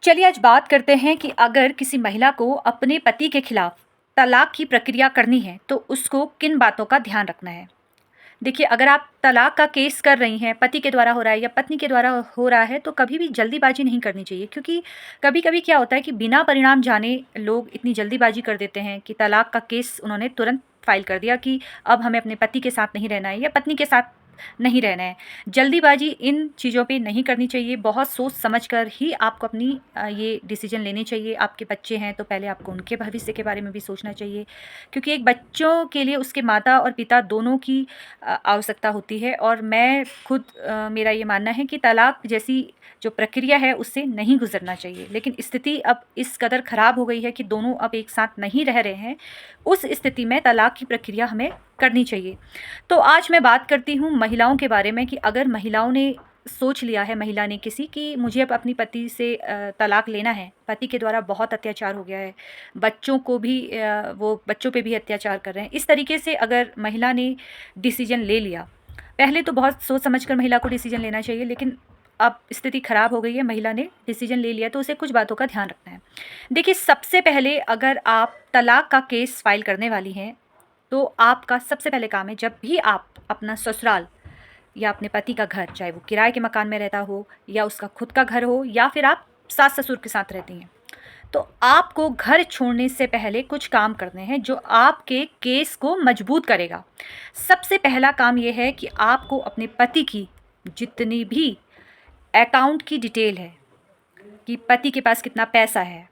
चलिए आज बात करते हैं कि अगर किसी महिला को अपने पति के खिलाफ तलाक की प्रक्रिया करनी है तो उसको किन बातों का ध्यान रखना है। देखिए, अगर आप तलाक का केस कर रही हैं, पति के द्वारा हो रहा है या पत्नी के द्वारा हो रहा है, तो कभी भी जल्दीबाजी नहीं करनी चाहिए, क्योंकि कभी-कभी क्या होता है कि बिना परिणाम जाने लोग इतनी जल्दीबाजी कर देते हैं कि तलाक का केस उन्होंने तुरंत फाइल कर दिया कि अब हमें अपने पति के साथ नहीं रहना है या पत्नी के साथ नहीं रहना है। जल्दीबाजी इन चीज़ों पे नहीं करनी चाहिए, बहुत सोच समझ कर ही आपको अपनी ये डिसीज़न लेने चाहिए। आपके बच्चे हैं तो पहले आपको उनके भविष्य के बारे में भी सोचना चाहिए, क्योंकि एक बच्चों के लिए उसके माता और पिता दोनों की आवश्यकता होती है। और मैं खुद मेरा ये मानना है कि तलाक जैसी जो प्रक्रिया है उससे नहीं गुजरना चाहिए, लेकिन स्थिति अब इस कदर ख़राब हो गई है कि दोनों अब एक साथ नहीं रह रहे हैं। उस स्थिति में तलाक की प्रक्रिया हमें करनी चाहिए। तो आज मैं बात करती हूँ महिलाओं के बारे में कि अगर महिलाओं ने सोच लिया है, महिला ने किसी कि मुझे अब अपनी पति से तलाक लेना है, पति के द्वारा बहुत अत्याचार हो गया है, बच्चों को भी वो बच्चों पे भी अत्याचार कर रहे हैं, इस तरीके से अगर महिला ने डिसीजन ले लिया, पहले तो बहुत सोच समझ कर महिला को डिसीजन लेना चाहिए, लेकिन अब स्थिति ख़राब हो गई है, महिला ने डिसीजन ले लिया तो उसे कुछ बातों का ध्यान रखना है। देखिए, सबसे पहले अगर आप तलाक का केस फाइल करने वाली हैं तो आपका सबसे पहले काम है, जब भी आप अपना ससुराल या अपने पति का घर, चाहे वो किराए के मकान में रहता हो या उसका खुद का घर हो या फिर आप सास ससुर के साथ रहती हैं, तो आपको घर छोड़ने से पहले कुछ काम करने हैं जो आपके केस को मजबूत करेगा। सबसे पहला काम ये है कि आपको अपने पति की जितनी भी अकाउंट की डिटेल है कि पति के पास कितना पैसा है,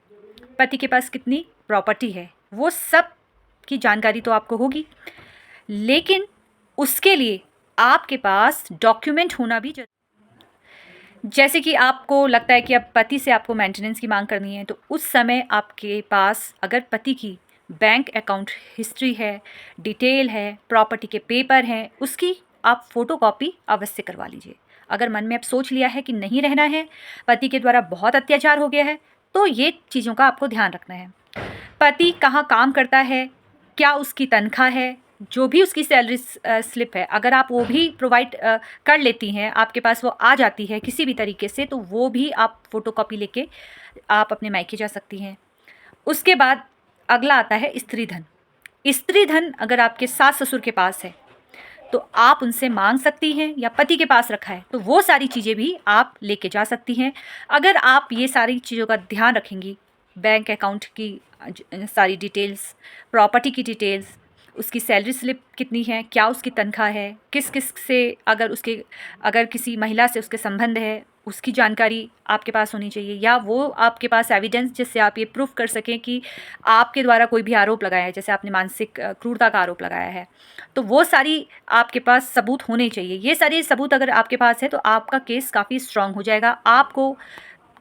पति के पास कितनी प्रॉपर्टी है, वो सब की जानकारी तो आपको होगी, लेकिन उसके लिए आपके पास डॉक्यूमेंट होना भी जरूरी। जैसे कि आपको लगता है कि अब पति से आपको मेंटेनेंस की मांग करनी है, तो उस समय आपके पास अगर पति की बैंक अकाउंट हिस्ट्री है, डिटेल है, प्रॉपर्टी के पेपर हैं, उसकी आप फोटोकॉपी अवश्य करवा लीजिए। अगर मन में अब सोच लिया है कि नहीं रहना है, पति के द्वारा बहुत अत्याचार हो गया है, तो ये चीज़ों का आपको ध्यान रखना है। पति कहाँ काम करता है, क्या उसकी तनख्वाह है, जो भी उसकी सैलरी स्लिप है, अगर आप वो भी प्रोवाइड कर लेती हैं, आपके पास वो आ जाती है किसी भी तरीके से, तो वो भी आप फ़ोटोकॉपी लेके आप अपने मायके जा सकती हैं। उसके बाद अगला आता है स्त्री धन। स्त्री धन अगर आपके सास ससुर के पास है तो आप उनसे मांग सकती हैं, या पति के पास रखा है तो वो सारी चीज़ें भी आप लेके जा सकती हैं। अगर आप ये सारी चीज़ों का ध्यान रखेंगी, बैंक अकाउंट की सारी डिटेल्स, प्रॉपर्टी की डिटेल्स, उसकी सैलरी स्लिप कितनी है, क्या उसकी तनख्वाह है, किस किस से अगर किसी महिला से उसके संबंध है, उसकी जानकारी आपके पास होनी चाहिए, या वो आपके पास एविडेंस जिससे आप ये प्रूफ कर सकें कि आपके द्वारा कोई भी आरोप लगाया है, जैसे आपने मानसिक क्रूरता का आरोप लगाया है, तो वो सारी आपके पास सबूत होने चाहिए। ये सारे सबूत अगर आपके पास है तो आपका केस काफ़ी स्ट्रांग हो जाएगा। आपको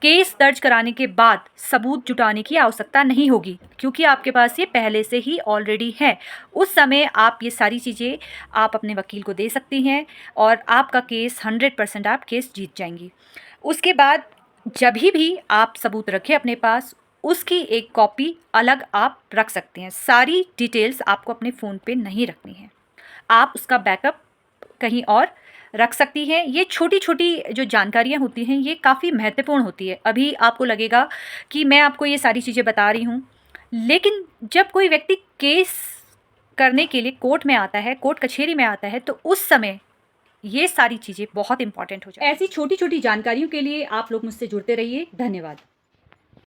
केस दर्ज कराने के बाद सबूत जुटाने की आवश्यकता नहीं होगी, क्योंकि आपके पास ये पहले से ही ऑलरेडी है। उस समय आप ये सारी चीज़ें आप अपने वकील को दे सकती हैं और आपका केस 100% आप केस जीत जाएंगी। उसके बाद जब भी आप सबूत रखें अपने पास, उसकी एक कॉपी अलग आप रख सकते हैं। सारी डिटेल्स आपको अपने फ़ोन पे नहीं रखनी है, आप उसका बैकअप कहीं और रख सकती हैं। ये छोटी-छोटी जो जानकारियाँ होती हैं ये काफ़ी महत्वपूर्ण होती है। अभी आपको लगेगा कि मैं आपको ये सारी चीज़ें बता रही हूँ, लेकिन जब कोई व्यक्ति केस करने के लिए कोर्ट में आता है, कोर्ट कचहरी में आता है, तो उस समय ये सारी चीज़ें बहुत इम्पोर्टेंट हो जाती हैं। ऐसी छोटी-छोटी जानकारियों के लिए आप लोग मुझसे जुड़ते रहिए। धन्यवाद।